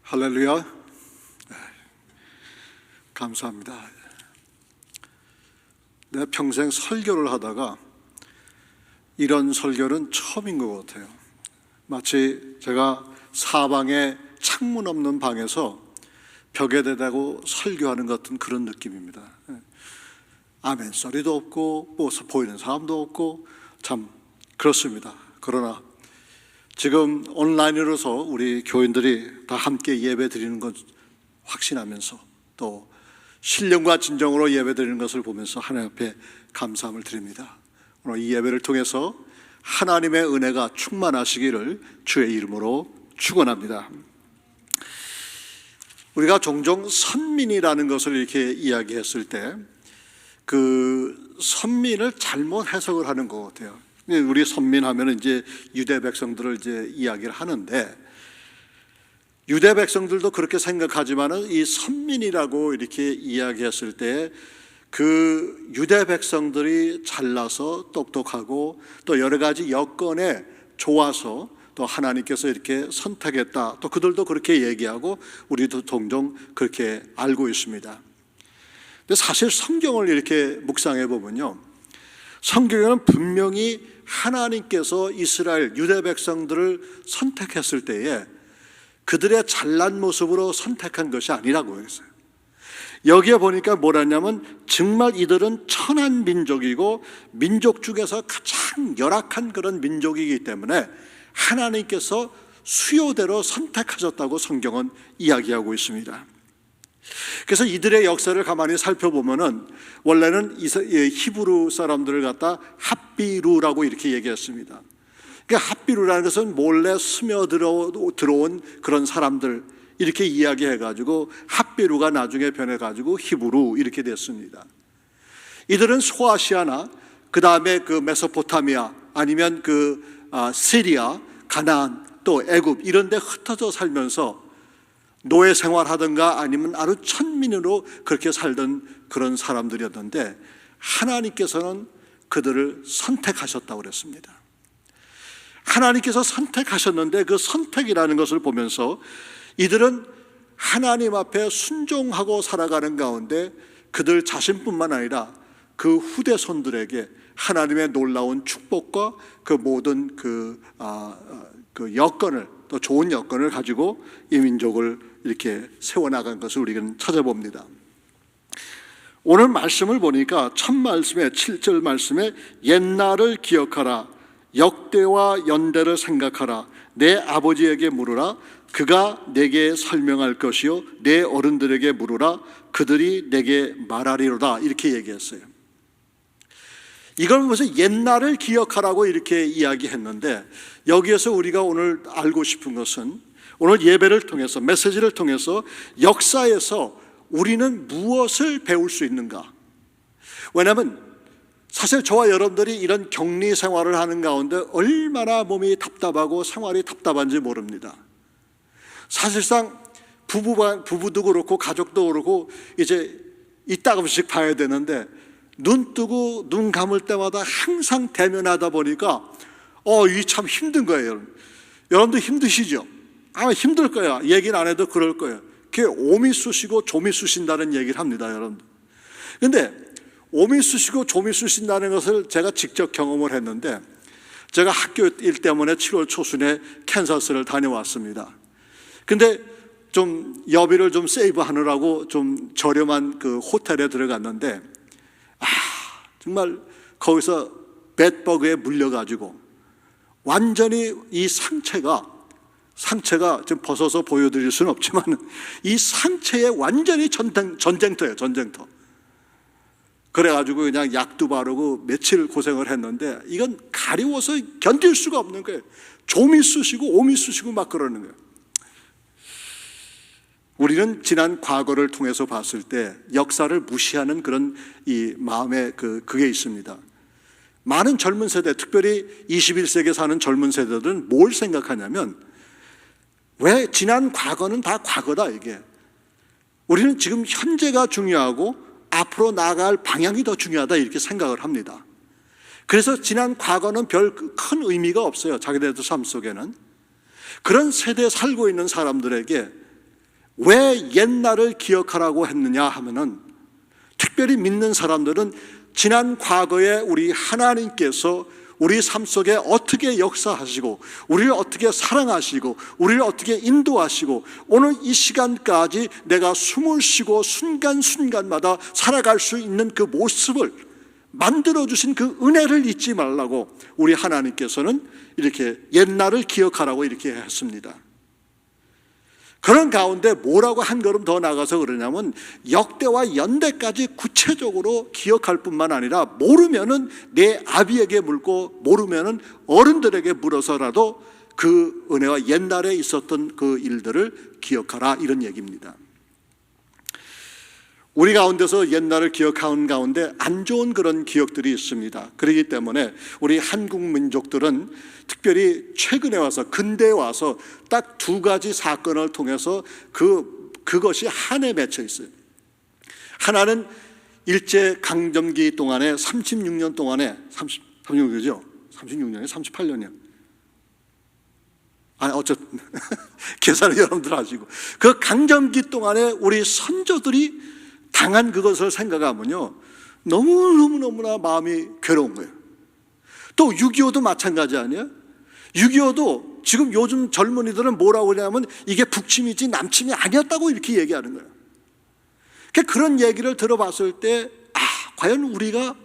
할렐루야. 감사합니다. 내 평생 설교를 하다가 이런 설교는 처음인 것 같아요. 마치 제가 사방에 창문 없는 방에서 벽에 대고 설교하는 것 같은 그런 느낌입니다. 아멘 소리도 없고 뭐 보이는 사람도 없고 참 그렇습니다. 그러나 지금 온라인으로서 우리 교인들이 다 함께 예배 드리는 것 확신하면서 또 신령과 진정으로 예배 드리는 것을 보면서 하나님 앞에 감사함을 드립니다. 오늘 이 예배를 통해서 하나님의 은혜가 충만하시기를 주의 이름으로 축원합니다. 우리가 종종 선민이라는 것을 이렇게 이야기했을 때 그 선민을 잘못 해석을 하는 것 같아요. 우리 선민하면 이제 유대 백성들을 이제 이야기를 하는데, 유대 백성들도 그렇게 생각하지만은 이 선민이라고 이렇게 이야기했을 때 그 유대 백성들이 잘나서 똑똑하고 또 여러 가지 여건에 좋아서 또 하나님께서 이렇게 선택했다, 또 그들도 그렇게 얘기하고 우리도 종종 그렇게 알고 있습니다. 근데 사실 성경을 이렇게 묵상해 보면요, 성경에는 분명히 하나님께서 이스라엘 유대 백성들을 선택했을 때에 그들의 잘난 모습으로 선택한 것이 아니라고 했어요. 여기에 보니까 뭐라냐면 정말 이들은 천한 민족이고 민족 중에서 가장 열악한 그런 민족이기 때문에 하나님께서 수요대로 선택하셨다고 성경은 이야기하고 있습니다. 그래서 이들의 역사를 가만히 살펴보면은 원래는 히브리 사람들을 갖다 핫비루라고 이렇게 얘기했습니다. 그러니까 핫비루라는 것은 몰래 스며들어온 그런 사람들 이렇게 이야기해가지고 핫비루가 나중에 변해가지고 히브루 이렇게 됐습니다. 이들은 소아시아나 그 다음에 그 메소포타미아 아니면 시리아, 가나안 또 애굽 이런 데 흩어져 살면서 노예 생활하든가 아니면 아주 천민으로 그렇게 살던 그런 사람들이었는데 하나님께서는 그들을 선택하셨다고 그랬습니다. 하나님께서 선택하셨는데 그 선택이라는 것을 보면서 이들은 하나님 앞에 순종하고 살아가는 가운데 그들 자신뿐만 아니라 그 후대손들에게 하나님의 놀라운 축복과 그 모든 그 여건을, 또 좋은 여건을 가지고 이 민족을 이렇게 세워나간 것을 우리는 찾아봅니다. 오늘 말씀을 보니까 첫 말씀에 7절 말씀에 옛날을 기억하라, 역대와 연대를 생각하라, 내 아버지에게 물으라, 그가 내게 설명할 것이요 내 어른들에게 물으라, 그들이 내게 말하리로다 이렇게 얘기했어요. 이걸 보면서 옛날을 기억하라고 이렇게 이야기했는데, 여기에서 우리가 오늘 알고 싶은 것은 오늘 예배를 통해서, 메시지를 통해서 역사에서 우리는 무엇을 배울 수 있는가? 왜냐하면 사실 저와 여러분들이 이런 격리 생활을 하는 가운데 얼마나 몸이 답답하고 생활이 답답한지 모릅니다. 사실상 부부도 그렇고 가족도 그렇고 이제 이따금씩 봐야 되는데 눈 뜨고 눈 감을 때마다 항상 대면하다 보니까 이 참 힘든 거예요. 여러분도 힘드시죠? 아마 힘들 거야. 얘기는 안 해도 그럴 거예요. 그게 오미 쑤시고 조미 쑤신다는 얘기를 합니다, 여러분들. 근데 오미 쑤시고 조미 쑤신다는 것을 제가 직접 경험을 했는데, 제가 학교 일 때문에 7월 초순에 캔사스를 다녀왔습니다. 근데 좀 여비를 좀 세이브하느라고 좀 저렴한 그 호텔에 들어갔는데 정말 거기서 bedbug에 물려가지고 완전히 이 상체가 좀 벗어서 보여드릴 수는 없지만 이 상체에 완전히 전쟁터예요, 전쟁터. 그래가지고 그냥 약도 바르고 며칠 고생을 했는데 이건 가려워서 견딜 수가 없는 거예요. 조미 쑤시고 오미 쑤시고 막 그러는 거예요. 우리는 지난 과거를 통해서 봤을 때 역사를 무시하는 그런 이 마음에 그게 있습니다. 많은 젊은 세대, 특별히 21세기에 사는 젊은 세대들은 뭘 생각하냐면, 왜 지난 과거는 다 과거다 이게. 우리는 지금 현재가 중요하고 앞으로 나아갈 방향이 더 중요하다 이렇게 생각을 합니다. 그래서 지난 과거는 별 큰 의미가 없어요, 자기들의 삶 속에는. 그런 세대에 살고 있는 사람들에게 왜 옛날을 기억하라고 했느냐 하면은, 특별히 믿는 사람들은 지난 과거에 우리 하나님께서 우리 삶 속에 어떻게 역사하시고 우리를 어떻게 사랑하시고 우리를 어떻게 인도하시고 오늘 이 시간까지 내가 숨을 쉬고 순간순간마다 살아갈 수 있는 그 모습을 만들어주신 그 은혜를 잊지 말라고 우리 하나님께서는 이렇게 옛날을 기억하라고 이렇게 했습니다. 그런 가운데 뭐라고 한 걸음 더 나가서 그러냐면, 역대와 연대까지 구체적으로 기억할 뿐만 아니라 모르면은 내 아비에게 묻고 모르면은 어른들에게 물어서라도 그 은혜와 옛날에 있었던 그 일들을 기억하라, 이런 얘기입니다. 우리 가운데서 옛날을 기억하는 가운데 안 좋은 그런 기억들이 있습니다. 그렇기 때문에 우리 한국 민족들은 특별히 최근에 와서, 근대에 와서 딱 두 가지 사건을 통해서 그것이 한에 맺혀 있어요. 하나는 일제 강점기 동안에 36년 동안에 36년이죠? 36년이요? 38년이요? 어쨌든 계산을 여러분들 하시고, 그 강점기 동안에 우리 선조들이 당한 그것을 생각하면요, 너무나 마음이 괴로운 거예요. 또 6.25도 마찬가지 아니에요? 6.25도 지금 요즘 젊은이들은 뭐라고 하냐면 이게 북침이지 남침이 아니었다고 이렇게 얘기하는 거예요. 그런 얘기를 들어봤을 때, 과연 우리가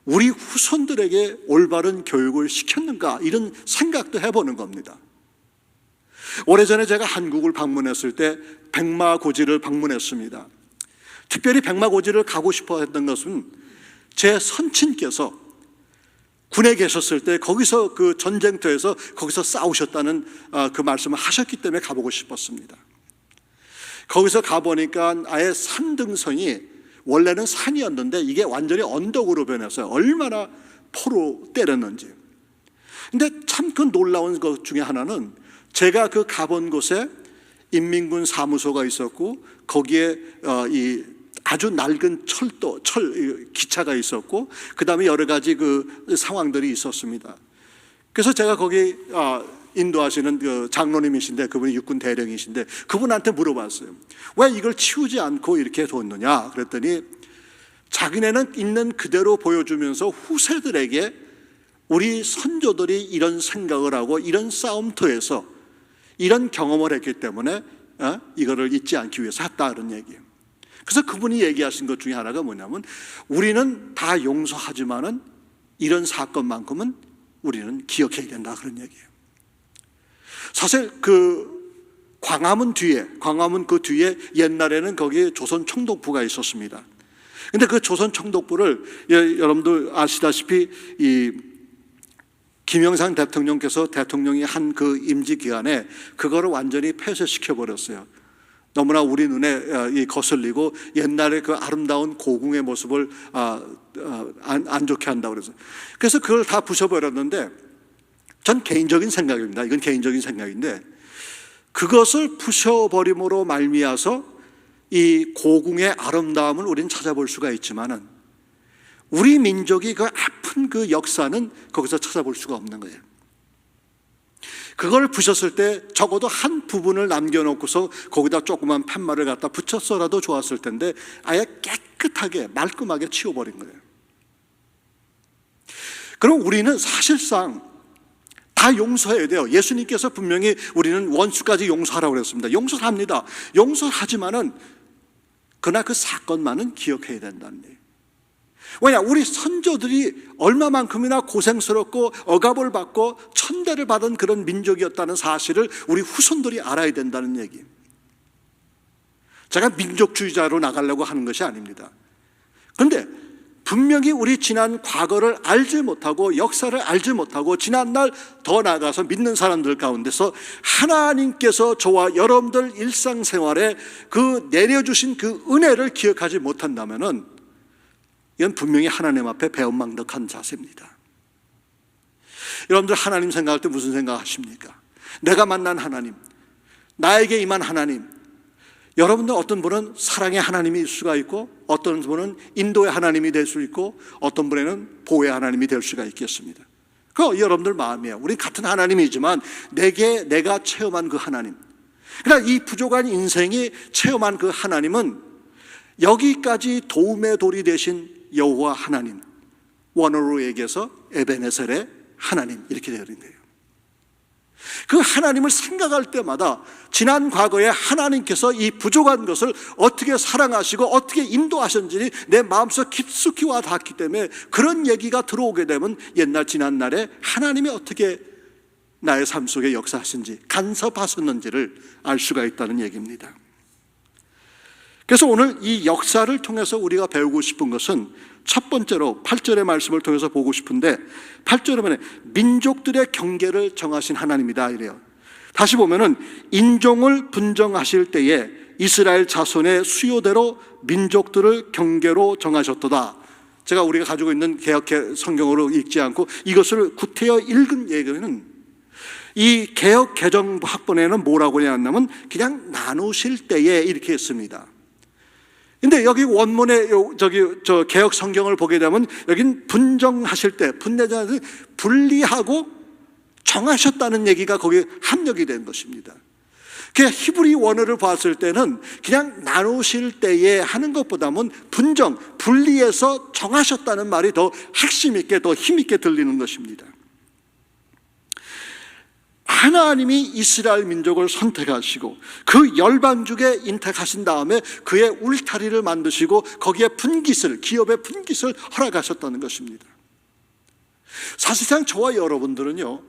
우리 후손들에게 올바른 교육을 시켰는가, 이런 생각도 해보는 겁니다. 오래전에 제가 한국을 방문했을 때 백마고지를 방문했습니다. 특별히 백마고지를 가고 싶어 했던 것은 제 선친께서 군에 계셨을 때 거기서 그 전쟁터에서 거기서 싸우셨다는 그 말씀을 하셨기 때문에 가보고 싶었습니다. 거기서 가보니까 아예 산등성이 원래는 산이었는데 이게 완전히 언덕으로 변해서 얼마나 포로 때렸는지. 근데 참 그 놀라운 것 중에 하나는, 제가 그 가본 곳에 인민군 사무소가 있었고 거기에 이 아주 낡은 기차가 있었고, 그 다음에 여러 가지 그 상황들이 있었습니다. 그래서 제가 거기 인도하시는 그 장로님이신데, 그분이 육군 대령이신데, 그분한테 물어봤어요. 왜 이걸 치우지 않고 이렇게 뒀느냐? 그랬더니 자기네는 있는 그대로 보여주면서 후세들에게 우리 선조들이 이런 생각을 하고 이런 싸움터에서 이런 경험을 했기 때문에 이거를 잊지 않기 위해서 했다, 그런 얘기예요. 그래서 그분이 얘기하신 것 중에 하나가 뭐냐면, 우리는 다 용서하지만은 이런 사건만큼은 우리는 기억해야 된다, 그런 얘기예요. 사실 그 광화문 그 뒤에 옛날에는 거기에 조선 총독부가 있었습니다. 근데 그 조선 총독부를 여러분들 아시다시피 이 김영삼 대통령께서 대통령이 한 그 임기 기간에 그거를 완전히 폐쇄시켜 버렸어요. 너무나 우리 눈에 거슬리고 옛날의 그 아름다운 고궁의 모습을 안 좋게 한다고 그래서. 그래서 그걸 다 부숴버렸는데, 전 개인적인 생각입니다. 이건 개인적인 생각인데, 그것을 부숴버림으로 말미암아서 이 고궁의 아름다움을 우리는 찾아볼 수가 있지만은 우리 민족이 그 아픈 그 역사는 거기서 찾아볼 수가 없는 거예요. 그걸 부셨을 때 적어도 한 부분을 남겨놓고서 거기다 조그만 팻말을 갖다 붙였어라도 좋았을 텐데 아예 깨끗하게 말끔하게 치워버린 거예요. 그럼 우리는 사실상 다 용서해야 돼요. 예수님께서 분명히 우리는 원수까지 용서하라고 그랬습니다. 용서를 합니다. 용서를 하지만은 그러나 그 사건만은 기억해야 된다는 얘기예요. 왜냐? 우리 선조들이 얼마만큼이나 고생스럽고 억압을 받고 천대를 받은 그런 민족이었다는 사실을 우리 후손들이 알아야 된다는 얘기예요. 제가 민족주의자로 나가려고 하는 것이 아닙니다. 그런데 분명히 우리 지난 과거를 알지 못하고 역사를 알지 못하고 지난날 더 나아가서 믿는 사람들 가운데서 하나님께서 저와 여러분들 일상생활에 그 내려주신 그 은혜를 기억하지 못한다면은 이건 분명히 하나님 앞에 배은망덕한 자세입니다. 여러분들 하나님 생각할 때 무슨 생각하십니까? 내가 만난 하나님, 나에게 임한 하나님. 여러분들 어떤 분은 사랑의 하나님일 수가 있고 어떤 분은 인도의 하나님이 될 수 있고 어떤 분에는 보호의 하나님이 될 수가 있겠습니다. 그거 여러분들 마음이에요. 우리 같은 하나님이지만 내가 체험한 그 하나님, 그러나 이 부족한 인생이 체험한 그 하나님은 여기까지 도움의 돌이 되신 여호와 하나님, 원어로 얘기해서 에베네셀의 하나님, 이렇게 되어 있는 거예요. 그 하나님을 생각할 때마다 지난 과거에 하나님께서 이 부족한 것을 어떻게 사랑하시고 어떻게 인도하셨는지 내 마음속 깊숙이 와 닿기 때문에 그런 얘기가 들어오게 되면 옛날 지난 날에 하나님이 어떻게 나의 삶 속에 역사하신지, 간섭하셨는지를 알 수가 있다는 얘기입니다. 그래서 오늘 이 역사를 통해서 우리가 배우고 싶은 것은 첫 번째로 8절의 말씀을 통해서 보고 싶은데, 8절에 보면 민족들의 경계를 정하신 하나님이다 이래요. 다시 보면은 인종을 분정하실 때에 이스라엘 자손의 수요대로 민족들을 경계로 정하셨도다. 제가 우리가 가지고 있는 개역 성경으로 읽지 않고 이것을 구태여 읽은 얘기는, 이 개역 개정 학본에는 뭐라고 했냐면 그냥 나누실 때에 이렇게 했습니다. 근데 여기 원문에 저 개역 성경을 보게 되면 여긴 분정하실 때, 분리하고 정하셨다는 얘기가 거기에 합력이 된 것입니다. 그 히브리 원어를 봤을 때는 그냥 나누실 때에 하는 것보다는 분정, 분리해서 정하셨다는 말이 더 핵심 있게, 더 힘 있게 들리는 것입니다. 하나님이 이스라엘 민족을 선택하시고 그 열방중에 인택하신 다음에 그의 울타리를 만드시고 거기에 분깃을, 기업의 분깃을 허락하셨다는 것입니다. 사실상 저와 여러분들은요,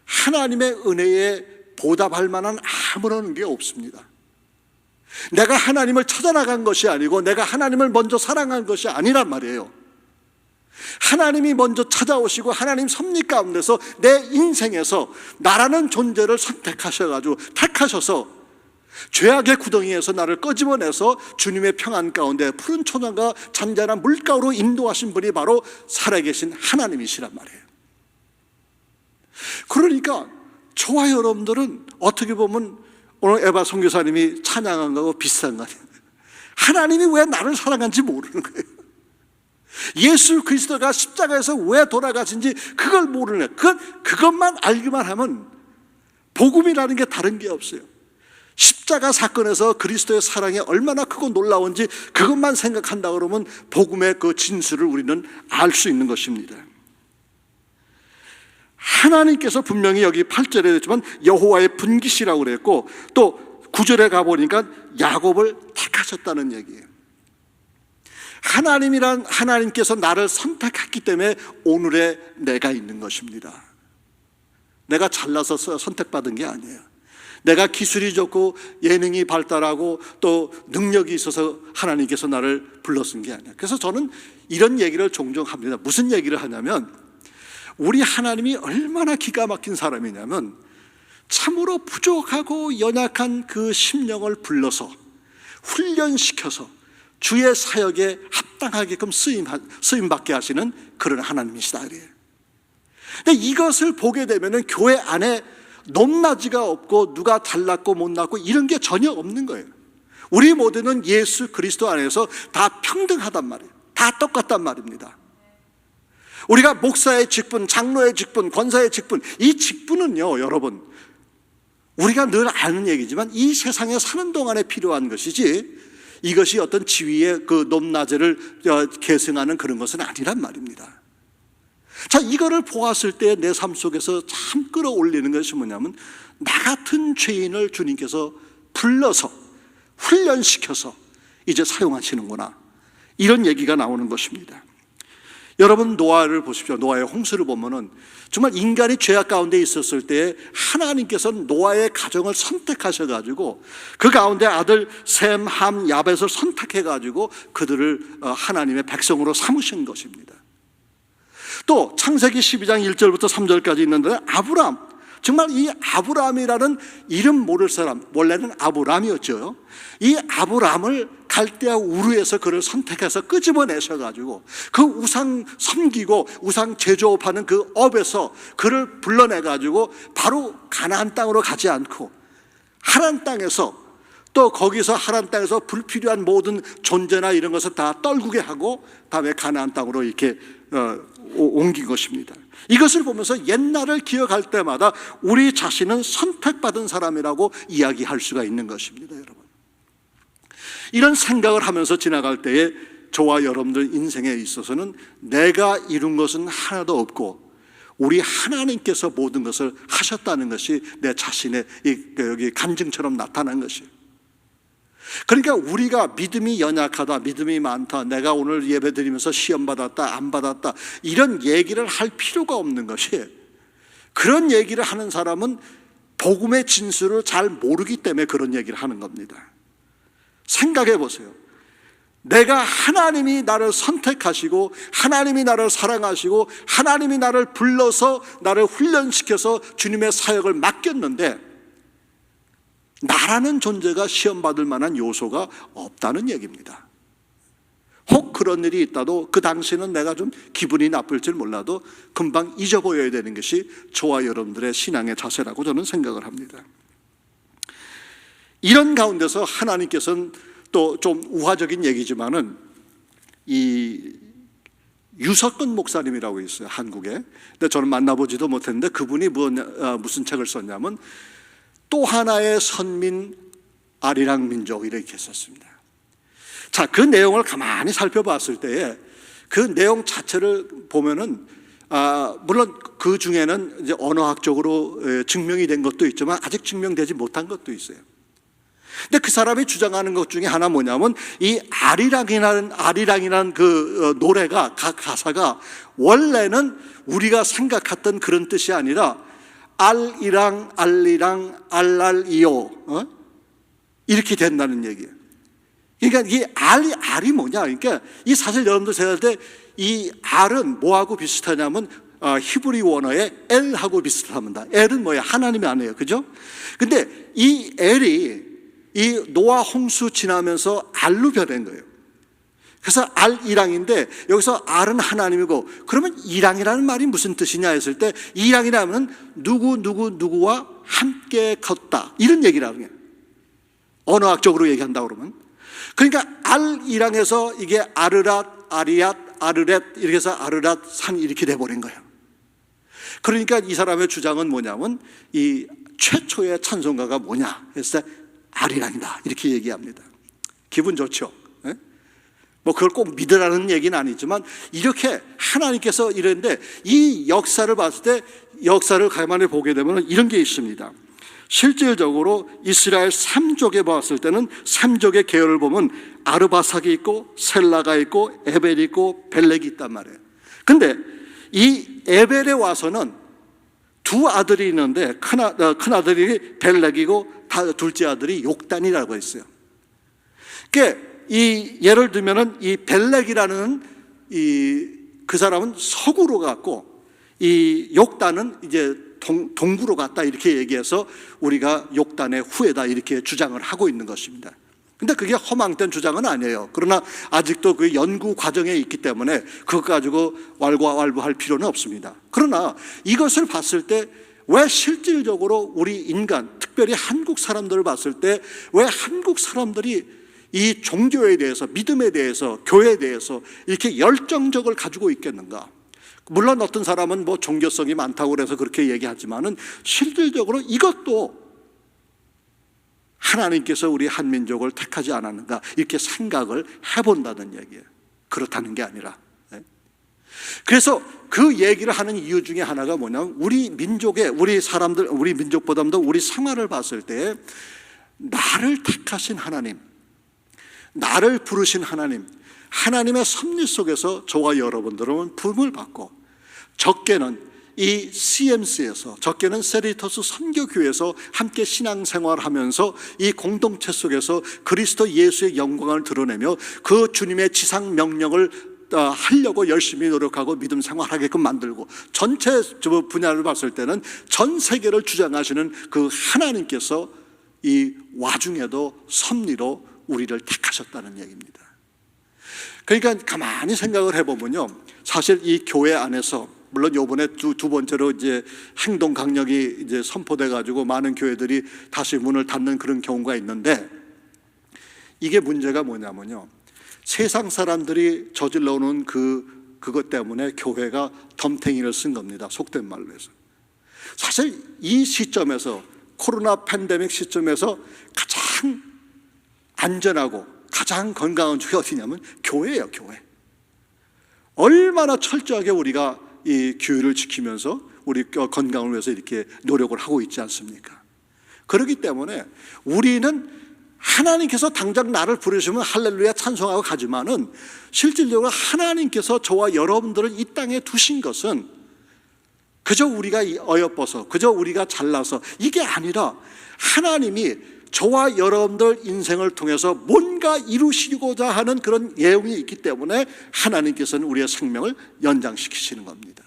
하나님의 은혜에 보답할 만한 아무런 게 없습니다. 내가 하나님을 찾아나간 것이 아니고 내가 하나님을 먼저 사랑한 것이 아니란 말이에요. 하나님이 먼저 찾아오시고 하나님 섭리 가운데서 내 인생에서 나라는 존재를 선택하셔가지고 택하셔서 죄악의 구덩이에서 나를 끄집어내서 주님의 평안 가운데 푸른 초장과 잔잔한 물가로 인도하신 분이 바로 살아계신 하나님이시란 말이에요. 그러니까 저와 여러분들은 어떻게 보면 오늘 에바 선교사님이 찬양한 거하고 비슷한 거 아니에요. 하나님이 왜 나를 사랑한지 모르는 거예요. 예수 그리스도가 십자가에서 왜 돌아가신지 그걸 모르는 거예요. 그것만 알기만 하면 복음이라는 게 다른 게 없어요. 십자가 사건에서 그리스도의 사랑이 얼마나 크고 놀라운지 그것만 생각한다 그러면 복음의 그 진수를 우리는 알 수 있는 것입니다. 하나님께서 분명히 여기 8절에 했지만 여호와의 분깃이라고 그랬고, 또 9절에 가보니까 야곱을 택하셨다는 얘기예요. 하나님께서 나를 선택했기 때문에 오늘의 내가 있는 것입니다. 내가 잘나서 선택받은 게 아니에요. 내가 기술이 좋고 예능이 발달하고 또 능력이 있어서 하나님께서 나를 불러쓴 게 아니에요. 그래서 저는 이런 얘기를 종종 합니다. 무슨 얘기를 하냐면, 우리 하나님이 얼마나 기가 막힌 사람이냐면 참으로 부족하고 연약한 그 심령을 불러서 훈련시켜서 주의 사역에 합당하게끔 쓰임받게 하시는 그런 하나님이시다 그래요. 근데 이것을 보게 되면 교회 안에 높낮이가 없고 누가 잘났고 못났고 이런 게 전혀 없는 거예요. 우리 모두는 예수 그리스도 안에서 다 평등하단 말이에요. 다 똑같단 말입니다. 우리가 목사의 직분, 장로의 직분, 권사의 직분, 이 직분은요 여러분, 우리가 늘 아는 얘기지만 이 세상에 사는 동안에 필요한 것이지 이것이 어떤 지위의 그 높낮이를 계승하는 그런 것은 아니란 말입니다. 자, 이거를 보았을 때 내 삶 속에서 참 끌어올리는 것이 뭐냐면, 나 같은 죄인을 주님께서 불러서 훈련시켜서 이제 사용하시는구나, 이런 얘기가 나오는 것입니다. 여러분, 노아를 보십시오. 노아의 홍수를 보면은 정말 인간이 죄악 가운데 있었을 때 하나님께서는 노아의 가정을 선택하셔가지고 그 가운데 아들 셈, 함, 야벳을 선택해가지고 그들을 하나님의 백성으로 삼으신 것입니다. 또 창세기 12장 1절부터 3절까지 있는데, 아브람, 정말 이 아브람이라는 이름 모를 사람, 원래는 아브람이었죠. 이 아브람을 갈대아 우르에서 그를 선택해서 끄집어내셔가지고 그 우상 섬기고 우상 제조업하는 그 업에서 그를 불러내가지고 바로 가나안 땅으로 가지 않고 하란 땅에서, 또 거기서 하란 땅에서 불필요한 모든 존재나 이런 것을 다 떨구게 하고 다음에 가나안 땅으로 이렇게 옮긴 것입니다. 이것을 보면서 옛날을 기억할 때마다 우리 자신은 선택받은 사람이라고 이야기할 수가 있는 것입니다, 여러분. 이런 생각을 하면서 지나갈 때에 저와 여러분들 인생에 있어서는 내가 이룬 것은 하나도 없고 우리 하나님께서 모든 것을 하셨다는 것이 내 자신의 여기 간증처럼 나타난 것이에요. 그러니까 우리가 믿음이 연약하다, 믿음이 많다, 내가 오늘 예배 드리면서 시험 받았다, 안 받았다, 이런 얘기를 할 필요가 없는 것이, 그런 얘기를 하는 사람은 복음의 진수를 잘 모르기 때문에 그런 얘기를 하는 겁니다. 생각해 보세요. 내가 하나님이 나를 선택하시고 하나님이 나를 사랑하시고 하나님이 나를 불러서 나를 훈련시켜서 주님의 사역을 맡겼는데 나라는 존재가 시험받을 만한 요소가 없다는 얘기입니다. 혹 그런 일이 있다도 그 당시는 내가 좀 기분이 나쁠지 몰라도 금방 잊어버려야 되는 것이 저와 여러분들의 신앙의 자세라고 저는 생각을 합니다. 이런 가운데서 하나님께서는 또 좀 우화적인 얘기지만은 이 유석근 목사님이라고 있어요, 한국에. 근데 저는 만나보지도 못했는데 그분이 무슨 책을 썼냐면 또 하나의 선민 아리랑 민족 이렇게 썼습니다. 자, 그 내용을 가만히 살펴봤을 때에 그 내용 자체를 보면은 물론 그 중에는 이제 언어학적으로 증명이 된 것도 있지만 아직 증명되지 못한 것도 있어요. 근데 그 사람이 주장하는 것 중에 하나 뭐냐면 이 아리랑이라는 그 노래가 가사가 원래는 우리가 생각했던 그런 뜻이 아니라 알이랑 알리랑 알랄이요 이렇게 된다는 얘기예요. 그러니까 이 알이 뭐냐? 그러니까 이 사실 여러분들 생각할 때 이 알은 뭐하고 비슷하냐면 히브리 원어의 엘하고 비슷합니다. 엘은 뭐예요? 하나님이 아니에요, 그죠? 근데 이 엘이 이 노아 홍수 지나면서 알로 변한 거예요. 그래서 알이랑인데 여기서 알은 하나님이고 그러면 이랑이라는 말이 무슨 뜻이냐 했을 때 이랑이라면 누구와 함께 걷다 이런 얘기라는 거예요. 언어학적으로 얘기한다 그러면. 그러니까 알이랑에서 이게 아르랏, 아리앗, 아르렛 이렇게 해서 아르랏 산이 이렇게 돼버린 거예요. 그러니까 이 사람의 주장은 뭐냐면 이 최초의 찬송가가 뭐냐 했을 때 아리랑이다 이렇게 얘기합니다. 기분 좋죠? 네? 뭐 그걸 꼭 믿으라는 얘기는 아니지만 이렇게 하나님께서 이랬는데 이 역사를 봤을 때 역사를 가만히 보게 되면 이런 게 있습니다. 실질적으로 이스라엘 3족에 봤을 때는 3족의 계열을 보면 아르바삭이 있고 셀라가 있고 에벨이 있고 벨렉이 있단 말이에요. 근데 이 에벨에 와서는 두 아들이 있는데 큰 아들이 벨렉이고 둘째 아들이 욕단이라고 했어요. 그러니까 이 예를 들면은 이 벨렉이라는 그 사람은 서구로 갔고 이 욕단은 이제 동구로 갔다 이렇게 얘기해서 우리가 욕단의 후예다 이렇게 주장을 하고 있는 것입니다. 근데 그게 허망된 주장은 아니에요. 그러나 아직도 그 연구 과정에 있기 때문에 그것 가지고 왈가왈부할 필요는 없습니다. 그러나 이것을 봤을 때 왜 실질적으로 우리 인간, 특별히 한국 사람들을 봤을 때 왜 한국 사람들이 이 종교에 대해서, 믿음에 대해서, 교회에 대해서 이렇게 열정적을 가지고 있겠는가? 물론 어떤 사람은 뭐 종교성이 많다고 그래서 그렇게 얘기하지만은 실질적으로 이것도 하나님께서 우리 한민족을 택하지 않았는가 이렇게 생각을 해본다는 얘기예요. 그렇다는 게 아니라. 그래서 그 얘기를 하는 이유 중에 하나가 뭐냐면 우리 민족의 우리 사람들 우리 민족보다도 우리 생활을 봤을 때 나를 택하신 하나님, 나를 부르신 하나님, 하나님의 섭리 속에서 저와 여러분들은 부름을 받고 적게는 이 CMC에서 적게는 세리터스 선교교회에서 함께 신앙생활하면서 이 공동체 속에서 그리스도 예수의 영광을 드러내며 그 주님의 지상 명령을 하려고 열심히 노력하고 믿음 생활하게끔 만들고 전체 분야를 봤을 때는 전 세계를 주장하시는 그 하나님께서 이 와중에도 섭리로 우리를 택하셨다는 얘기입니다. 그러니까 가만히 생각을 해보면요, 사실 이 교회 안에서 물론 이번에 두 번째로 이제 행동 강령이 이제 선포돼 가지고 많은 교회들이 다시 문을 닫는 그런 경우가 있는데 이게 문제가 뭐냐면요, 세상 사람들이 저질러 오는 그 그것 때문에 교회가 덤탱이를 쓴 겁니다. 속된 말로 해서. 사실 이 시점에서, 코로나 팬데믹 시점에서 가장 안전하고 가장 건강한 쪽이 어디냐면 교회예요. 교회. 얼마나 철저하게 우리가 이 규율을 지키면서 우리 건강을 위해서 이렇게 노력을 하고 있지 않습니까? 그렇기 때문에 우리는 하나님께서 당장 나를 부르시면 할렐루야 찬송하고 가지만은 실질적으로 하나님께서 저와 여러분들을 이 땅에 두신 것은 그저 우리가 어여뻐서, 그저 우리가 잘나서 이게 아니라 하나님이 저와 여러분들 인생을 통해서 뭔가 이루시고자 하는 그런 예언이 있기 때문에 하나님께서는 우리의 생명을 연장시키시는 겁니다.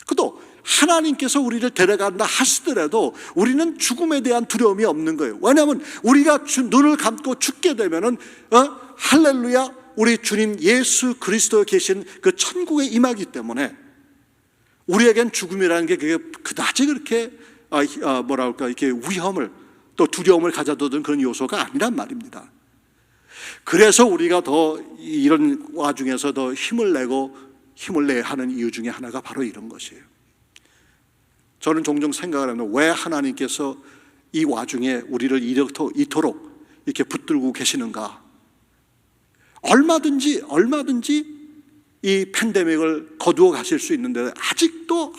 그것도 하나님께서 우리를 데려간다 하시더라도 우리는 죽음에 대한 두려움이 없는 거예요. 왜냐하면 우리가 눈을 감고 죽게 되면은 할렐루야, 우리 주님 예수 그리스도에 계신 그 천국에 임하기 때문에 우리에겐 죽음이라는 게 그게 그다지 그렇게 이렇게 위험을 또 두려움을 가져두는 그런 요소가 아니란 말입니다. 그래서 우리가 더 이런 와중에서 더 힘을 내야 하는 이유 중에 하나가 바로 이런 것이에요. 저는 종종 생각을 하면 왜 하나님께서 이 와중에 우리를 이토록 이렇게 붙들고 계시는가? 얼마든지 이 팬데믹을 거두어 가실 수 있는데 아직도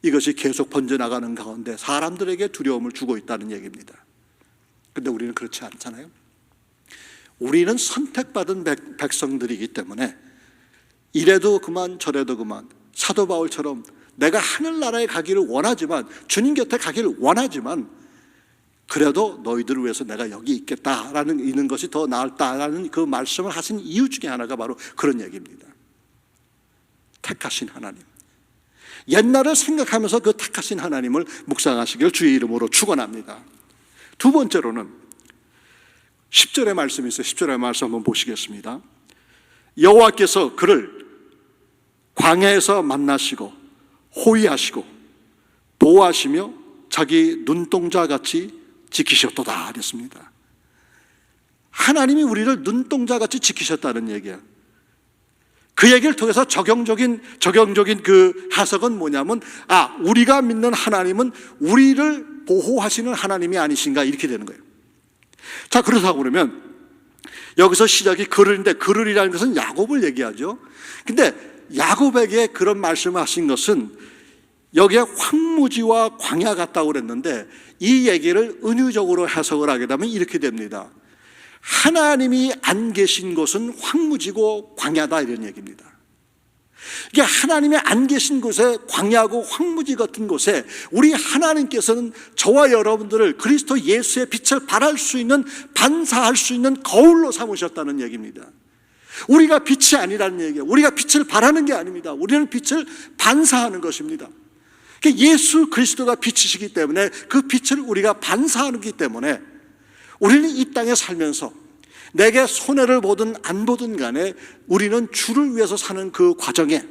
이것이 계속 번져나가는 가운데 사람들에게 두려움을 주고 있다는 얘기입니다. 그런데 우리는 그렇지 않잖아요. 우리는 선택받은 백성들이기 때문에 이래도 그만 저래도 그만, 사도 바울처럼 내가 하늘나라에 가기를 원하지만, 주님 곁에 가기를 원하지만 그래도 너희들을 위해서 내가 여기 있는 것이 더 나을다라는 그 말씀을 하신 이유 중에 하나가 바로 그런 얘기입니다. 택하신 하나님, 옛날을 생각하면서 그 택하신 하나님을 묵상하시길 주의 이름으로 축원합니다. 두 번째로는 10절의 말씀이 있어요. 10절의 말씀 한번 보시겠습니다. 여호와께서 그를 광야에서 만나시고 호위하시고 보호하시며 자기 눈동자같이 지키셨도다 그랬습니다. 하나님이 우리를 눈동자같이 지키셨다는 얘기야. 그 얘기를 통해서 적용적인 그 해석은 뭐냐면, 우리가 믿는 하나님은 우리를 보호하시는 하나님이 아니신가, 이렇게 되는 거예요. 자, 그렇다고 그러면 여기서 시작이 그를인데, 그를이라는 것은 야곱을 얘기하죠. 근데 야곱에게 그런 말씀을 하신 것은 여기에 황무지와 광야 같다고 그랬는데, 이 얘기를 은유적으로 해석을 하게 되면 이렇게 됩니다. 하나님이 안 계신 곳은 황무지고 광야다, 이런 얘기입니다. 이게 하나님이 안 계신 곳에, 광야고 황무지 같은 곳에 우리 하나님께서는 저와 여러분들을 그리스도 예수의 빛을 발할 수 있는, 반사할 수 있는 거울로 삼으셨다는 얘기입니다. 우리가 빛이 아니라는 얘기예요. 우리가 빛을 발하는 게 아닙니다. 우리는 빛을 반사하는 것입니다. 예수 그리스도가 빛이시기 때문에 그 빛을 우리가 반사하기 때문에 우리는 이 땅에 살면서 내게 손해를 보든 안 보든 간에 우리는 주를 위해서 사는 그 과정에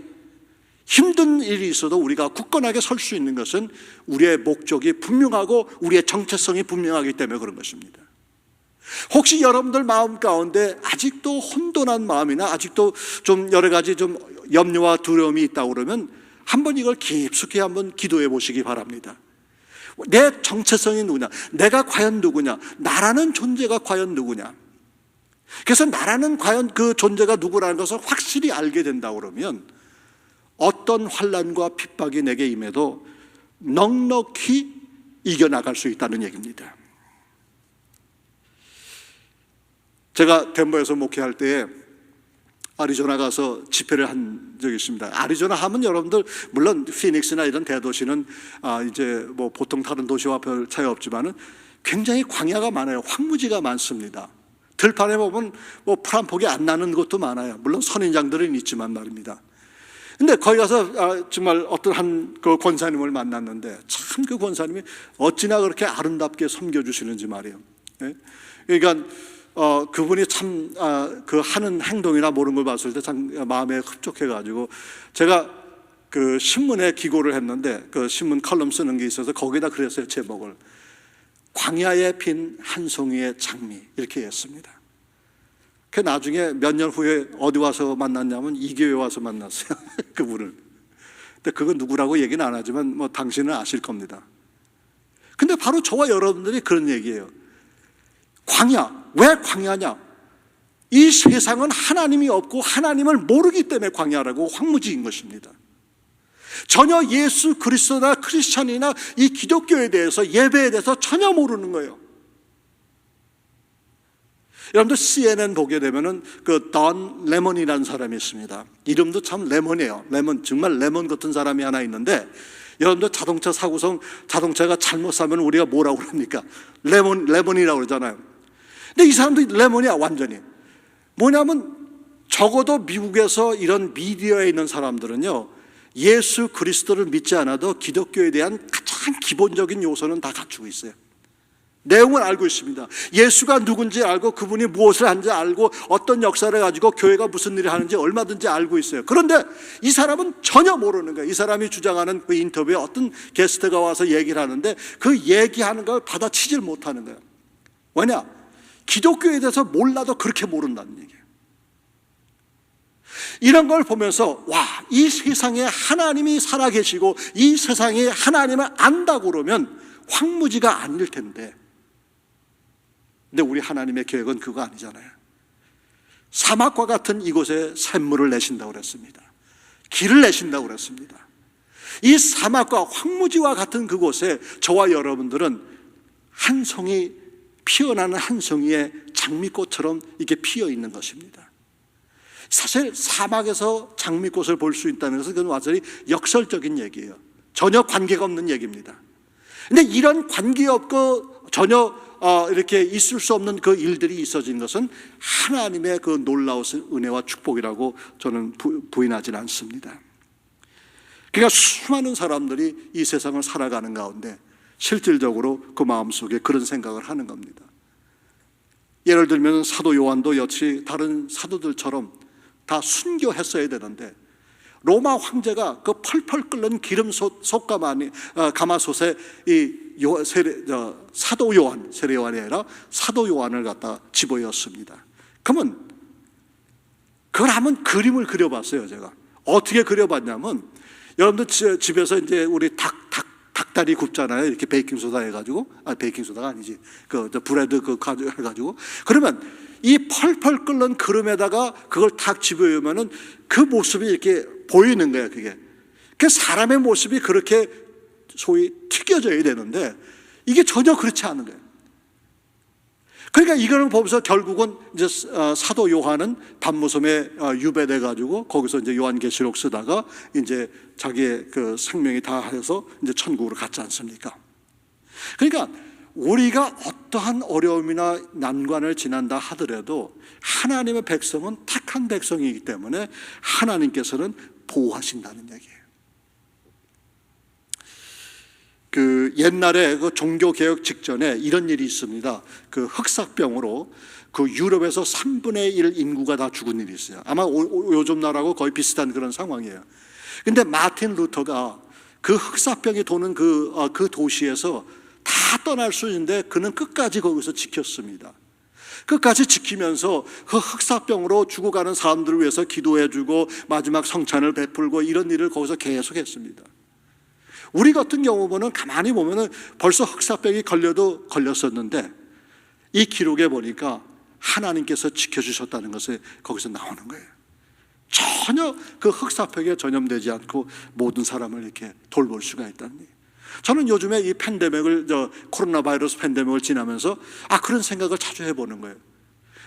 힘든 일이 있어도 우리가 굳건하게 설 수 있는 것은 우리의 목적이 분명하고 우리의 정체성이 분명하기 때문에 그런 것입니다. 혹시 여러분들 마음 가운데 아직도 혼돈한 마음이나 아직도 좀 여러 가지 좀 염려와 두려움이 있다고 그러면 한번 이걸 깊숙이 한번 기도해 보시기 바랍니다. 내 정체성이 누구냐? 내가 과연 누구냐? 나라는 존재가 과연 누구냐? 그래서 나라는 과연 그 존재가 누구라는 것을 확실히 알게 된다 그러면 어떤 환난과 핍박이 내게 임해도 넉넉히 이겨나갈 수 있다는 얘기입니다. 제가 덴버에서 목회할 때에 아리조나 가서 집회를 한 적이 있습니다. 아리조나 하면 여러분들 물론 피닉스나 이런 대도시는 이제 뭐 보통 다른 도시와 별 차이 없지만은 굉장히 광야가 많아요. 황무지가 많습니다. 들판에 보면 뭐 풀 한 폭이 안 나는 곳도 많아요. 물론 선인장들은 있지만 말입니다. 근데 거기 가서 정말 어떤 그 권사님을 만났는데 참 그 권사님이 어찌나 그렇게 아름답게 섬겨주시는지 말이에요. 그러니까 그분이 참 그 하는 행동이나 모르는 걸 봤을 때 참 마음에 흡족해가지고 제가 그 신문에 기고를 했는데 그 신문 컬럼 쓰는 게 있어서 거기다 그랬어요. 제목을 광야에 핀 한 송이의 장미 이렇게 했습니다. 그 나중에 몇 년 후에 어디 와서 만났냐면 이 교회 와서 만났어요. 그분을. 근데 그건 누구라고 얘기는 안 하지만 뭐 당신은 아실 겁니다. 근데 바로 저와 여러분들이 그런 얘기예요. 광야, 왜 광야냐? 이 세상은 하나님이 없고 하나님을 모르기 때문에 광야라고 황무지인 것입니다. 전혀 예수 그리스도나 크리스찬이나 이 기독교에 대해서, 예배에 대해서 전혀 모르는 거예요. 여러분들 CNN 보게 되면은 그 던 레몬이라는 사람이 있습니다. 이름도 참 레몬이에요. 레몬, 정말 레몬 같은 사람이 하나 있는데, 여러분들 자동차 사고성, 자동차가 잘못 사면 우리가 뭐라고 그럽니까? 레몬이라고 그러잖아요. 근데 이 사람도 레몬이야, 완전히. 뭐냐면 적어도 미국에서 이런 미디어에 있는 사람들은요, 예수 그리스도를 믿지 않아도 기독교에 대한 가장 기본적인 요소는 다 갖추고 있어요. 내용을 알고 있습니다. 예수가 누군지 알고, 그분이 무엇을 하는지 알고, 어떤 역사를 가지고 교회가 무슨 일을 하는지 얼마든지 알고 있어요. 그런데 이 사람은 전혀 모르는 거예요. 이 사람이 주장하는 그 인터뷰에 어떤 게스트가 와서 얘기를 하는데 그 얘기하는 걸 받아치질 못하는 거예요. 왜냐? 기독교에 대해서 몰라도 그렇게 모른다는 얘기예요. 이런 걸 보면서 와, 이 세상에 하나님이 살아계시고 이 세상에 하나님을 안다고 그러면 황무지가 아닐 텐데, 근데 우리 하나님의 계획은 그거 아니잖아요. 사막과 같은 이곳에 샘물을 내신다고 그랬습니다. 길을 내신다고 그랬습니다. 이 사막과 황무지와 같은 그곳에 저와 여러분들은 한 송이, 피어나는 한 송이의 장미꽃처럼 이렇게 피어 있는 것입니다. 사실 사막에서 장미꽃을 볼 수 있다는 것은 그건 완전히 역설적인 얘기예요. 전혀 관계가 없는 얘기입니다. 근데 이런 관계없고 전혀 이렇게 있을 수 없는 그 일들이 있어진 것은 하나님의 그 놀라우신 은혜와 축복이라고 저는 부인하지는 않습니다. 그러니까 수많은 사람들이 이 세상을 살아가는 가운데 실질적으로 그 마음속에 그런 생각을 하는 겁니다. 예를 들면 사도 요한도 역시 다른 사도들처럼 다 순교했어야 되는데, 로마 황제가 그 펄펄 끓는 기름 가마솥에 이 사도 요한, 세례 요한이 아니라 사도 요한을 갖다 집어였습니다. 그러면 그걸 한번 그림을 그려봤어요. 제가 어떻게 그려봤냐면, 여러분들 집에서 이제 우리 닭다리 굽잖아요. 이렇게 베이킹소다 해가지고, 베이킹소다가 아니지, 그 브레드 그 해가지고, 그러면 이 펄펄 끓는 그릇에다가 그걸 탁 집어넣으면은 그 모습이 이렇게 보이는 거예요. 그게 그 사람의 모습이 그렇게 소위 튀겨져야 되는데 이게 전혀 그렇지 않은 거예요. 그러니까 이거를 보면서 결국은 이제 사도 요한은 반모섬에 유배돼 가지고 거기서 이제 요한계시록 쓰다가 이제 자기의 그 생명이 다 해서 이제 천국으로 갔지 않습니까? 그러니까 우리가 어떠한 어려움이나 난관을 지난다 하더라도 하나님의 백성은 택한 백성이기 때문에 하나님께서는 보호하신다는 얘기예요. 그 옛날에 그 종교개혁 직전에 이런 일이 있습니다. 그 흑사병으로 그 유럽에서 3분의 1 인구가 다 죽은 일이 있어요. 아마 요즘 날하고 거의 비슷한 그런 상황이에요. 근데 마틴 루터가 그 흑사병이 도는 그 도시에서 다 떠날 수 있는데 그는 끝까지 거기서 지켰습니다. 끝까지 지키면서 그 흑사병으로 죽어가는 사람들을 위해서 기도해주고 마지막 성찬을 베풀고 이런 일을 거기서 계속했습니다. 우리 같은 경우 보면 가만히 보면은 벌써 흑사병이 걸렸었는데 이 기록에 보니까 하나님께서 지켜주셨다는 것이 거기서 나오는 거예요. 전혀 그 흑사병에 전염되지 않고 모든 사람을 이렇게 돌볼 수가 있다는 거예요. 저는 요즘에 이 코로나 바이러스 팬데믹을 지나면서 그런 생각을 자주 해보는 거예요.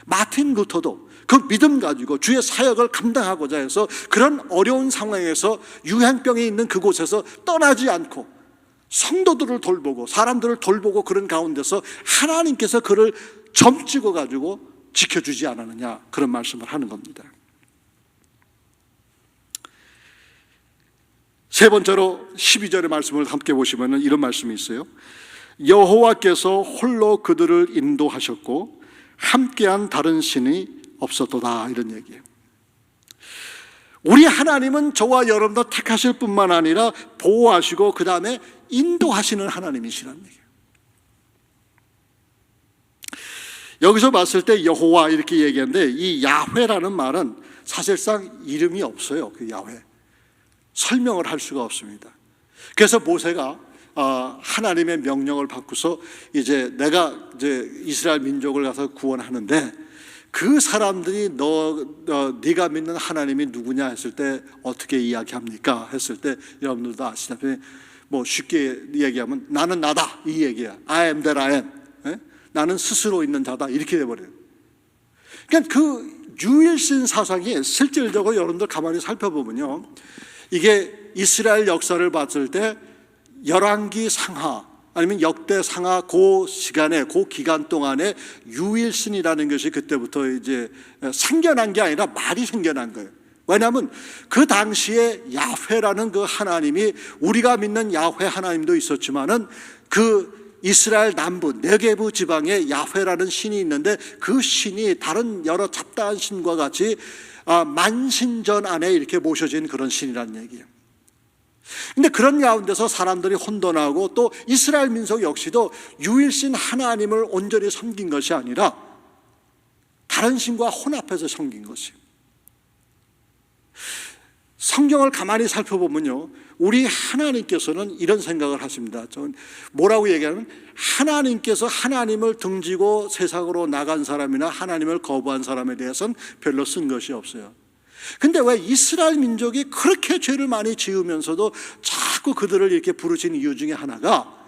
마틴 루터도 그 믿음 가지고 주의 사역을 감당하고자 해서 그런 어려운 상황에서 유행병이 있는 그곳에서 떠나지 않고 성도들을 돌보고 사람들을 돌보고 그런 가운데서 하나님께서 그를 점 찍어 가지고 지켜주지 않았느냐, 그런 말씀을 하는 겁니다. 세 번째로 12절의 말씀을 함께 보시면 이런 말씀이 있어요. 여호와께서 홀로 그들을 인도하셨고 함께한 다른 신이 없었도다, 이런 얘기예요. 우리 하나님은 저와 여러분도 택하실 뿐만 아니라 보호하시고 그 다음에 인도하시는 하나님이시라는 얘기예요. 여기서 봤을 때 여호와 이렇게 얘기하는데, 이 야훼라는 말은 사실상 이름이 없어요. 그 야훼 설명을 할 수가 없습니다. 그래서 모세가 하나님의 명령을 받고서 이제 내가 이제 이스라엘 민족을 가서 구원하는데, 그 사람들이 네가 믿는 하나님이 누구냐 했을 때 어떻게 이야기합니까? 했을 때 여러분들도 아시다시피 뭐 쉽게 얘기하면 나는 나다 이 얘기야. I am that I am. 나는 스스로 있는 자다 이렇게 돼버려요. 그러니까 그 유일신 사상이 실질적으로 여러분들 가만히 살펴보면요, 이게 이스라엘 역사를 봤을 때 열왕기 상하 아니면 역대 상하 그 시간에, 그 기간 동안에 유일신이라는 것이 그때부터 이제 생겨난 게 아니라 말이 생겨난 거예요. 왜냐하면 그 당시에 야훼라는 그 하나님이, 우리가 믿는 야훼 하나님도 있었지만은 그 이스라엘 남부 네게부 지방에 야훼라는 신이 있는데, 그 신이 다른 여러 잡다한 신과 같이 만신전 안에 이렇게 모셔진 그런 신이라는 얘기예요. 근데 그런 가운데서 사람들이 혼돈하고, 또 이스라엘 민족 역시도 유일신 하나님을 온전히 섬긴 것이 아니라 다른 신과 혼합해서 섬긴 것이에요. 성경을 가만히 살펴보면요, 우리 하나님께서는 이런 생각을 하십니다. 저는 뭐라고 얘기하면, 하나님께서 하나님을 등지고 세상으로 나간 사람이나 하나님을 거부한 사람에 대해서는 별로 쓴 것이 없어요. 근데 왜 이스라엘 민족이 그렇게 죄를 많이 지으면서도 자꾸 그들을 이렇게 부르신 이유 중에 하나가,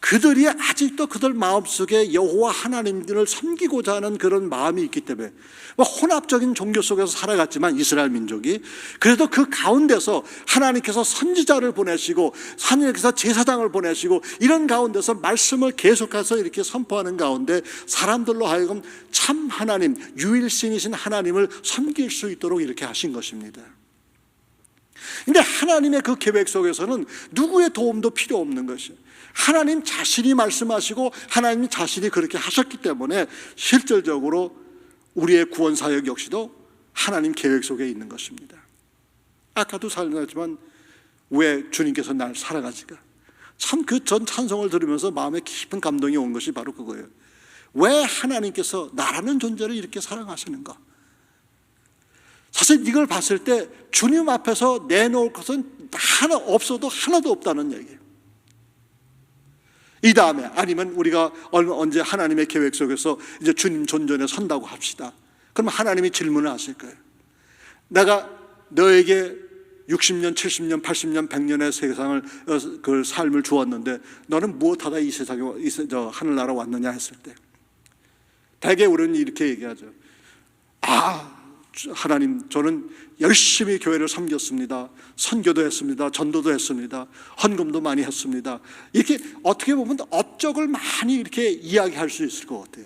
그들이 아직도 그들 마음속에 여호와 하나님들을 섬기고자 하는 그런 마음이 있기 때문에, 혼합적인 종교 속에서 살아갔지만 이스라엘 민족이 그래도 그 가운데서 하나님께서 선지자를 보내시고 하나님께서 제사장을 보내시고 이런 가운데서 말씀을 계속해서 이렇게 선포하는 가운데 사람들로 하여금 참 하나님, 유일신이신 하나님을 섬길 수 있도록 이렇게 하신 것입니다. 근데 하나님의 그 계획 속에서는 누구의 도움도 필요 없는 것이에요. 하나님 자신이 말씀하시고 하나님 자신이 그렇게 하셨기 때문에 실질적으로 우리의 구원 사역 역시도 하나님 계획 속에 있는 것입니다. 아까도 설명했지만 왜 주님께서 날 사랑하실까? 참 그 전 찬송을 들으면서 마음에 깊은 감동이 온 것이 바로 그거예요. 왜 하나님께서 나라는 존재를 이렇게 사랑하시는가? 사실 이걸 봤을 때 주님 앞에서 내놓을 것은 하나 없어도 하나도 없다는 얘기예요. 이 다음에 아니면 우리가 언제 하나님의 계획 속에서 이제 주님 존전에 선다고 합시다. 그럼 하나님이 질문을 하실 거예요. 내가 너에게 60년, 70년, 80년, 100년의 세상을 그 삶을 주었는데 너는 무엇하다 이 세상에 하늘나라 왔느냐 했을 때, 대개 우리는 이렇게 얘기하죠. 하나님, 저는 열심히 교회를 섬겼습니다. 선교도 했습니다. 전도도 했습니다. 헌금도 많이 했습니다. 이렇게 어떻게 보면 업적을 많이 이렇게 이야기할 수 있을 것 같아요.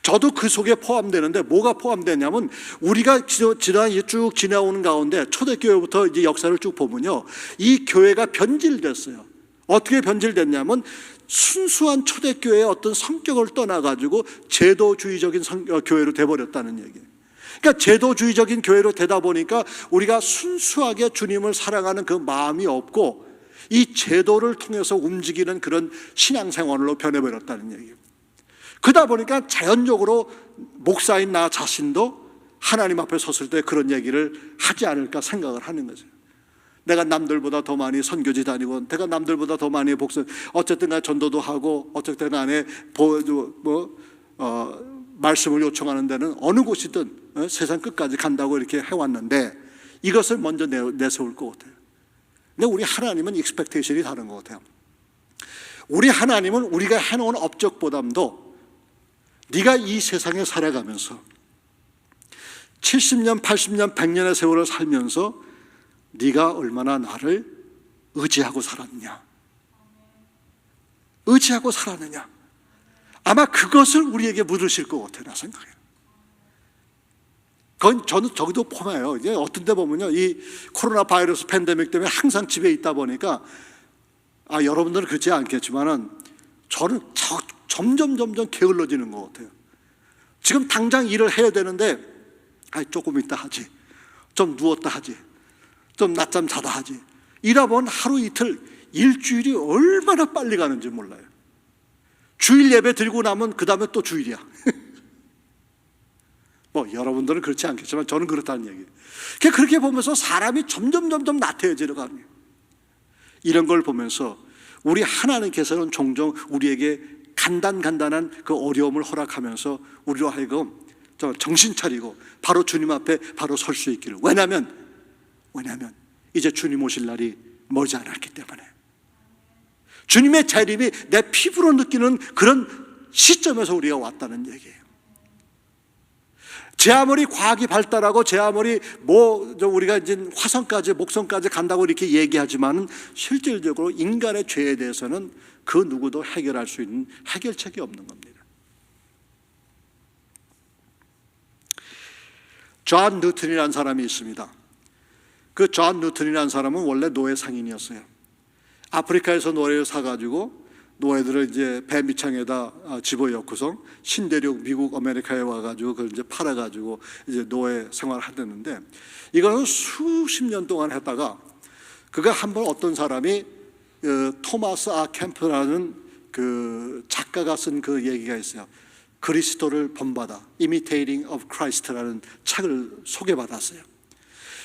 저도 그 속에 포함되는데, 뭐가 포함되냐면 우리가 지난 쭉 지나오는 가운데 초대교회부터 이제 역사를 쭉 보면요, 이 교회가 변질됐어요. 어떻게 변질됐냐면 순수한 초대교회의 어떤 성격을 떠나가지고 제도주의적인 교회로 돼버렸다는 얘기예요. 그러니까 제도주의적인 교회로 되다 보니까 우리가 순수하게 주님을 사랑하는 그 마음이 없고 이 제도를 통해서 움직이는 그런 신앙생활로 변해버렸다는 얘기예요. 그러다 보니까 자연적으로 목사인 나 자신도 하나님 앞에 섰을 때 그런 얘기를 하지 않을까 생각을 하는 거죠. 내가 남들보다 더 많이 선교지 다니고, 내가 남들보다 더 많이 어쨌든 간에 전도도 하고, 어쨌든 간에 말씀을 요청하는 데는 어느 곳이든 세상 끝까지 간다고 이렇게 해왔는데, 이것을 먼저 내세울 것 같아요. 근데 우리 하나님은 익스펙테이션이 다른 것 같아요. 우리 하나님은 우리가 해놓은 업적보담도 네가 이 세상에 살아가면서 70년, 80년, 100년의 세월을 살면서 네가 얼마나 나를 의지하고 살았느냐, 의지하고 살았느냐, 아마 그것을 우리에게 물으실 것 같아요. 나 생각해요. 그건 저는 저기도 포함해요. 이제 어떤 데 보면요, 이 코로나 바이러스 팬데믹 때문에 항상 집에 있다 보니까 여러분들은 그렇지 않겠지만은 저는 점점 게을러지는 것 같아요. 지금 당장 일을 해야 되는데 조금 있다 하지, 좀 누웠다 하지, 좀 낮잠 자다 하지, 이러다 보면 하루 이틀 일주일이 얼마나 빨리 가는지 몰라요. 주일 예배 드리고 나면 그 다음에 또 주일이야. 뭐 여러분들은 그렇지 않겠지만 저는 그렇다는 얘기예요. 그렇게 보면서 사람이 점점 나태해지려 가는 거예요. 이런 걸 보면서 우리 하나님께서는 종종 우리에게 간단한 그 어려움을 허락하면서 우리로 하여금 정신 차리고 바로 주님 앞에 바로 설 수 있기를. 왜냐하면 이제 주님 오실 날이 머지 않았기 때문에, 주님의 재림이 내 피부로 느끼는 그런 시점에서 우리가 왔다는 얘기예요. 제 아무리 과학이 발달하고 제 아무리 우리가 이제 화성까지 목성까지 간다고 이렇게 얘기하지만은 실질적으로 인간의 죄에 대해서는 그 누구도 해결할 수 있는 해결책이 없는 겁니다. 존 뉴턴이라는 사람이 있습니다. 그 존 뉴턴이라는 사람은 원래 노예 상인이었어요. 아프리카에서 노예를 사가지고 노예들을 이제 배 밑창에다 집어넣고서 신대륙 미국 아메리카에 와가지고 그걸 이제 팔아가지고 이제 노예 생활을 하셨는데, 이거는 수십 년 동안 했다가 그가 한번 어떤 사람이 토마스 아 캠프라는 그 작가가 쓴 그 얘기가 있어요. 그리스도를 본받아, Imitating of Christ라는 책을 소개받았어요.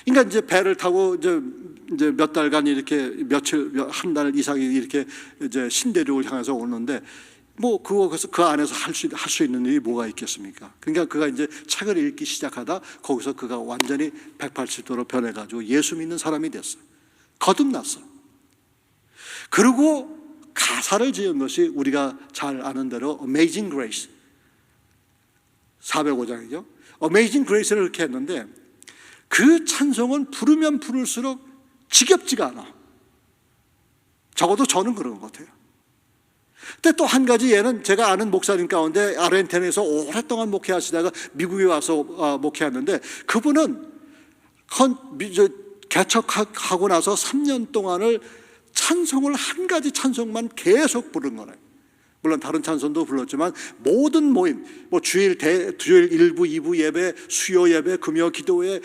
그러니까 이제 배를 타고 이제 몇 달간 이렇게 한 달 이상이 이렇게 이제 신대륙을 향해서 오는데, 뭐 그 안에서 할 수 있는 일이 뭐가 있겠습니까? 그러니까 그가 이제 책을 읽기 시작하다 거기서 그가 완전히 180도로 변해가지고 예수 믿는 사람이 됐어. 거듭났어. 그리고 가사를 지은 것이 우리가 잘 아는 대로 Amazing Grace 405장이죠. Amazing Grace를 이렇게 했는데, 그 찬송은 부르면 부를수록 지겹지가 않아. 적어도 저는 그런 것 같아요. 근데 또 한 가지, 얘는 제가 아는 목사님 가운데 아르헨티나에서 오랫동안 목회하시다가 미국에 와서 목회하는데, 그분은 개척하고 나서 3년 동안을 찬송을 한 가지 찬송만 계속 부른 거예요. 물론 다른 찬송도 불렀지만 모든 모임, 뭐 주일 1부, 2부 예배, 수요 예배, 금요 기도회,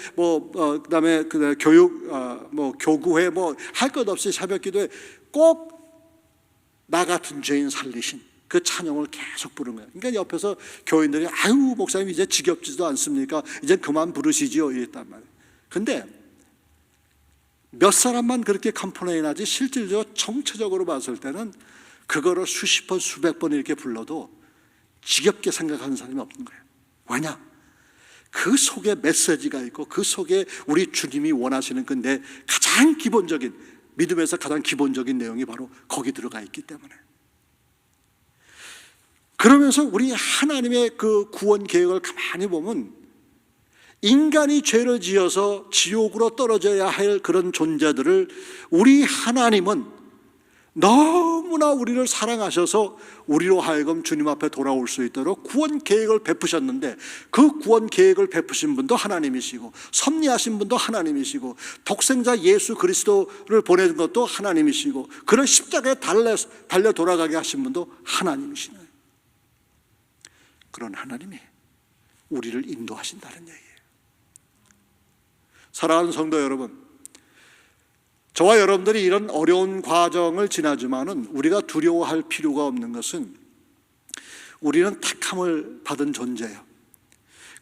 그다음에 교육, 교구회, 할 것 없이 새벽 기도회 꼭 나 같은 죄인 살리신 그 찬양을 계속 부른 거예요. 그러니까 옆에서 교인들이 아유 목사님 이제 지겹지도 않습니까? 이제 그만 부르시지요 이랬단 말이에요. 근데 몇 사람만 그렇게 컴플레인하지 실질적으로 정체적으로 봤을 때는 그거를 수십 번 수백 번 이렇게 불러도 지겹게 생각하는 사람이 없는 거예요. 왜냐? 그 속에 메시지가 있고 그 속에 우리 주님이 원하시는 그 내 가장 기본적인 믿음에서 가장 기본적인 내용이 바로 거기 들어가 있기 때문에. 그러면서 우리 하나님의 그 구원 계획을 가만히 보면 인간이 죄를 지어서 지옥으로 떨어져야 할 그런 존재들을 우리 하나님은 너무나 우리를 사랑하셔서 우리로 하여금 주님 앞에 돌아올 수 있도록 구원 계획을 베푸셨는데, 그 구원 계획을 베푸신 분도 하나님이시고 섭리하신 분도 하나님이시고 독생자 예수 그리스도를 보내는 것도 하나님이시고 그런 십자가에 달려 돌아가게 하신 분도 하나님이시네. 그런 하나님이 우리를 인도하신다는 얘기예요. 사랑하는 성도 여러분, 저와 여러분들이 이런 어려운 과정을 지나지만은 우리가 두려워할 필요가 없는 것은 우리는 택함을 받은 존재예요.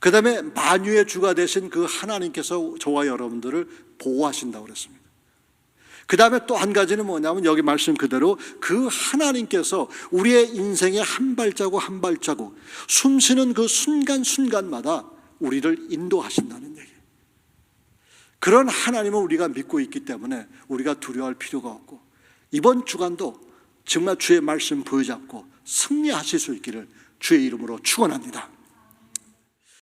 그 다음에 만유의 주가 되신 그 하나님께서 저와 여러분들을 보호하신다고 그랬습니다. 그 다음에 또 한 가지는 뭐냐면 여기 말씀 그대로 그 하나님께서 우리의 인생의 한 발자국 한 발자국 숨쉬는 그 순간순간마다 우리를 인도하신다는 얘기예요. 그런 하나님을 우리가 믿고 있기 때문에 우리가 두려워할 필요가 없고, 이번 주간도 정말 주의 말씀 부여잡고 승리하실 수 있기를 주의 이름으로 축원합니다.